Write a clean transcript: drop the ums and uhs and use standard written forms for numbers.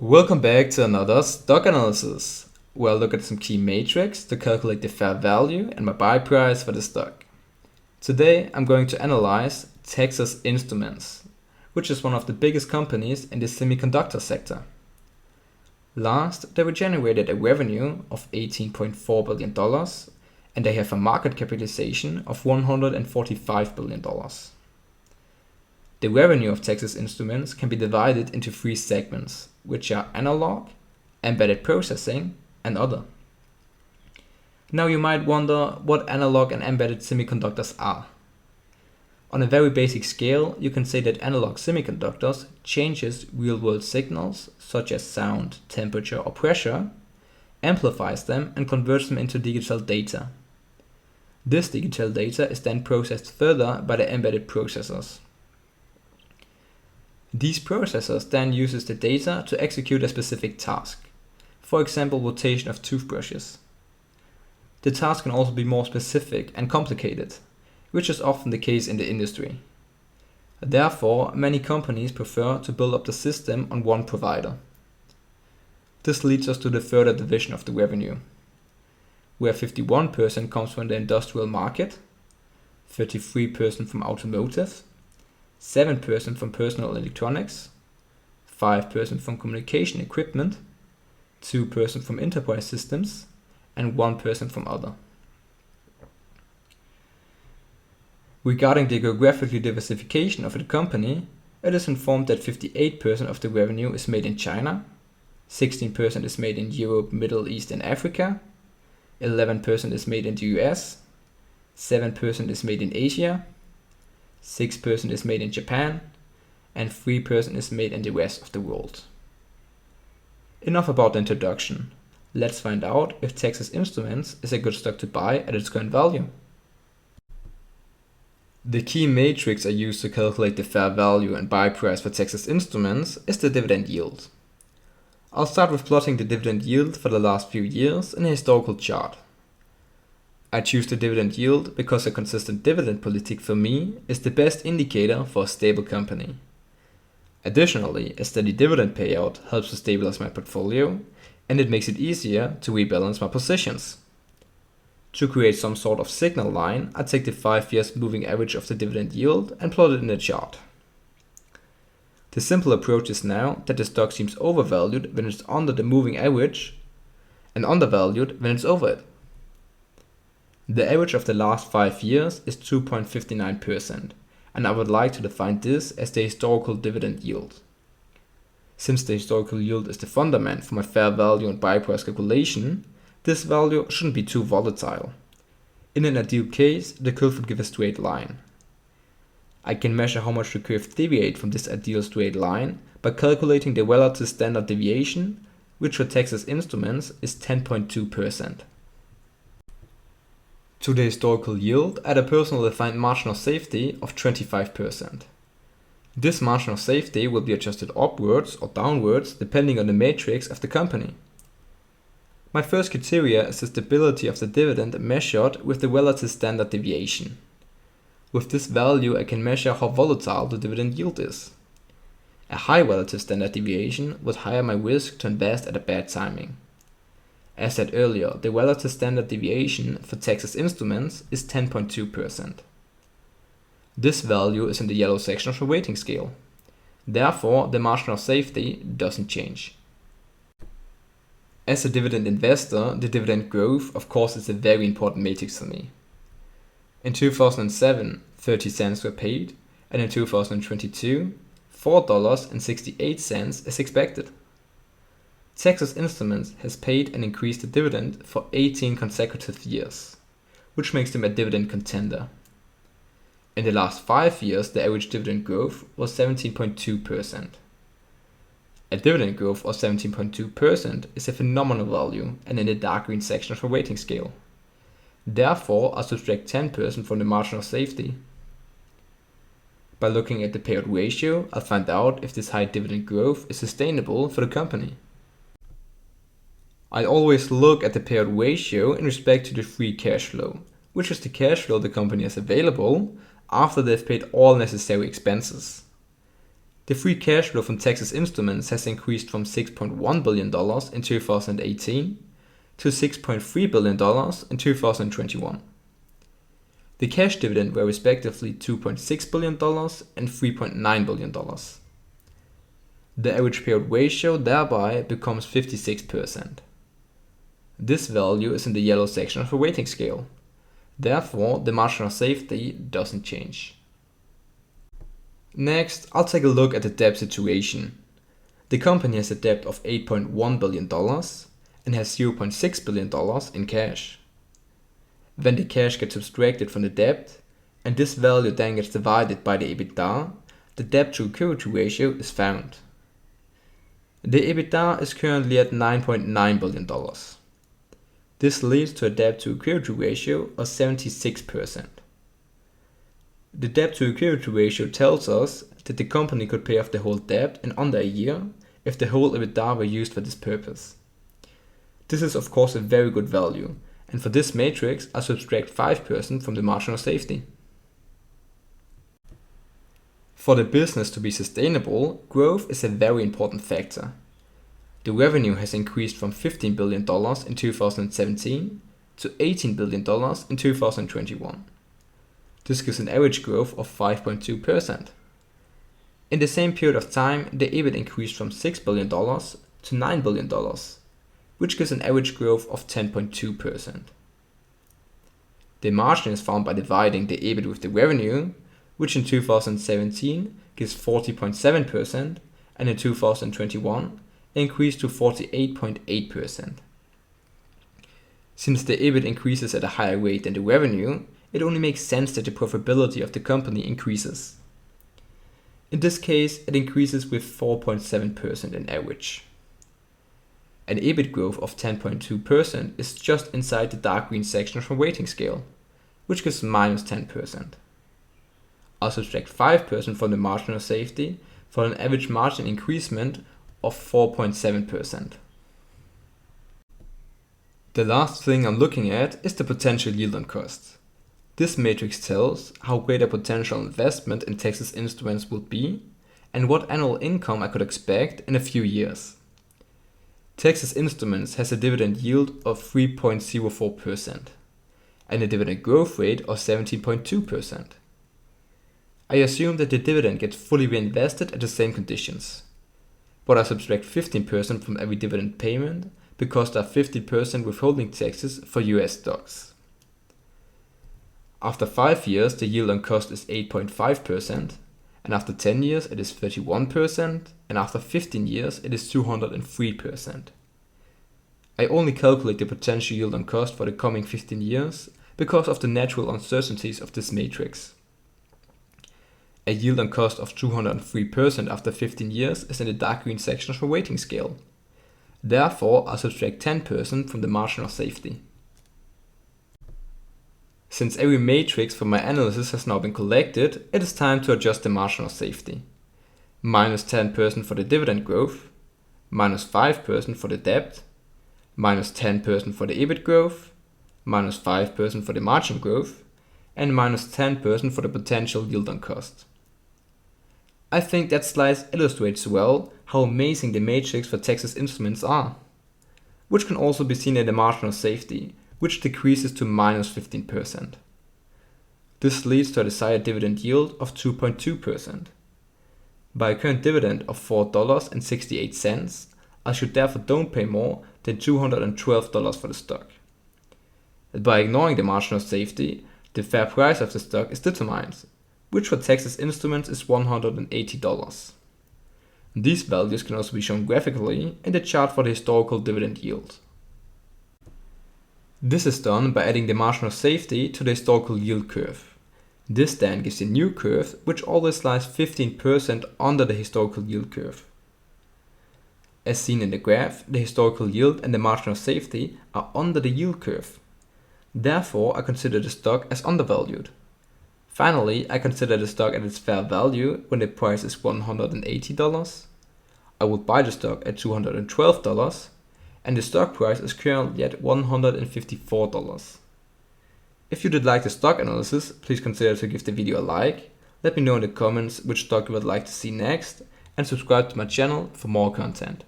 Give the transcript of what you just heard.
Welcome back to another stock analysis, where I look at some key metrics to calculate the fair value and my buy price for the stock. Today I'm going to analyze Texas Instruments, which is one of the biggest companies in the semiconductor sector. Last, they generated a revenue of $18.4 billion and they have a market capitalization of $145 billion. The revenue of Texas Instruments can be divided into three segments, which are analog, embedded processing, and other. Now you might wonder what analog and embedded semiconductors are. On a very basic scale, you can say that analog semiconductors changes real-world signals such as sound, temperature, or pressure, amplifies them, and converts them into digital data. This digital data is then processed further by the embedded processors. These processors then uses the data to execute a specific task, for example rotation of toothbrushes. The task can also be more specific and complicated, which is often the case in the industry. Therefore, many companies prefer to build up the system on one provider. This leads us to the further division of the revenue, where 51% comes from the industrial market, 33% from automotive, 7% from personal electronics, 5% from communication equipment, 2% from enterprise systems, and 1% from other. Regarding the geographical diversification of the company, it is informed that 58% of the revenue is made in China, 16% is made in Europe, Middle East, and Africa, 11% is made in the US, 7% is made in Asia, 6% is made in Japan, and 3% is made in the rest of the world. Enough about the introduction. Let's find out if Texas Instruments is a good stock to buy at its current value. The key matrix I use to calculate the fair value and buy price for Texas Instruments is the dividend yield. I'll start with plotting the dividend yield for the last few years in a historical chart. I choose the dividend yield because a consistent dividend politic for me is the best indicator for a stable company. Additionally, a steady dividend payout helps to stabilize my portfolio and it makes it easier to rebalance my positions. To create some sort of signal line, I take the 5 years moving average of the dividend yield and plot it in a chart. The simple approach is now that the stock seems overvalued when it's under the moving average and undervalued when it's over it. The average of the last 5 years is 2.59%, and I would like to define this as the historical dividend yield. Since the historical yield is the fundament for my fair value and buy price calculation, this value shouldn't be too volatile. In an ideal case, the curve would give a straight line. I can measure how much the curve deviates from this ideal straight line by calculating the relative standard deviation, which for Texas Instruments is 10.2%. To the historical yield, add a personal defined margin of safety of 25%. This margin of safety will be adjusted upwards or downwards depending on the matrix of the company. My first criteria is the stability of the dividend measured with the relative standard deviation. With this value I can measure how volatile the dividend yield is. A high relative standard deviation would higher my risk to invest at a bad timing. As said earlier, the relative standard deviation for Texas Instruments is 10.2%. This value is in the yellow section of the rating scale. Therefore, the margin of safety doesn't change. As a dividend investor, the dividend growth of course is a very important matrix for me. In 2007, 30 cents were paid, and in 2022, $4.68 is expected. Texas Instruments has paid and increased the dividend for 18 consecutive years, which makes them a dividend contender. In the last 5 years, the average dividend growth was 17.2%. A dividend growth of 17.2% is a phenomenal value and in the dark green section of the rating scale. Therefore, I subtract 10% from the margin of safety. By looking at the payout ratio, I'll find out if this high dividend growth is sustainable for the company. I always look at the payout ratio in respect to the free cash flow, which is the cash flow the company has available after they've paid all necessary expenses. the free cash flow from Texas Instruments has increased from $6.1 billion in 2018 to $6.3 billion in 2021. The cash dividend were respectively $2.6 billion and $3.9 billion. The average payout ratio thereby becomes 56%. This value is in the yellow section of the rating scale. Therefore, the margin of safety doesn't change. Next, I'll take a look at the debt situation. The company has a debt of $8.1 billion and has $0.6 billion in cash. When the cash gets subtracted from the debt, and this value then gets divided by the EBITDA, the debt to equity ratio is found. The EBITDA is currently at $9.9 billion. This leads to a debt to equity ratio of 76%. The debt to equity ratio tells us that the company could pay off the whole debt in under a year if the whole EBITDA were used for this purpose. This is of course a very good value, and for this matrix I subtract 5% from the margin of safety. For the business to be sustainable, growth is a very important factor. The revenue has increased from $15 billion in 2017 to $18 billion in 2021. This gives an average growth of 5.2%. In the same period of time, the EBIT increased from $6 billion to $9 billion, which gives an average growth of 10.2%. The margin is found by dividing the EBIT with the revenue, which in 2017 gives 40.7% and in 2021 increased to 48.8%. Since the EBIT increases at a higher rate than the revenue, it only makes sense that the profitability of the company increases. In this case, it increases with 4.7% in average. An EBIT growth of 10.2% is just inside the dark green section of the rating scale, which gives minus 10%. I'll subtract 5% from the margin of safety for an average margin increasement of 4.7%. The last thing I'm looking at is the potential yield on cost. This matrix tells how great a potential investment in Texas Instruments would be and what annual income I could expect in a few years. Texas Instruments has a dividend yield of 3.04% and a dividend growth rate of 17.2%. I assume that the dividend gets fully reinvested at the same conditions, but I subtract 15% from every dividend payment because there are 50% withholding taxes for US stocks. After 5 years, the yield on cost is 8.5%, and after 10 years it is 31%, and after 15 years it is 203%. I only calculate the potential yield on cost for the coming 15 years because of the natural uncertainties of this matrix. A yield on cost of 203% after 15 years is in the dark green section of the rating scale. Therefore, I subtract 10% from the margin of safety. Since every matrix for my analysis has now been collected, it is time to adjust the margin of safety. Minus 10% for the dividend growth, minus 5% for the debt, minus 10% for the EBIT growth, minus 5% for the margin growth, and minus 10% for the potential yield on cost. I think that slide illustrates well how amazing the matrix for Texas Instruments are, which can also be seen in the margin of safety, which decreases to minus 15%. This leads to a desired dividend yield of 2.2%. By a current dividend of $4.68, I should therefore don't pay more than $212 for the stock. By ignoring the margin of safety, the fair price of the stock is determined, which for Texas Instruments is $180. These values can also be shown graphically in the chart for the historical dividend yield. This is done by adding the margin of safety to the historical yield curve. This then gives a new curve which always lies 15% under the historical yield curve. As seen in the graph, the historical yield and the margin of safety are under the yield curve. Therefore, I consider the stock as undervalued. Finally, I consider the stock at its fair value when the price is $180. I would buy the stock at $212. And the stock price is currently at $154. If you did like the stock analysis, please consider to give the video a like, let me know in the comments which stock you would like to see next, and subscribe to my channel for more content.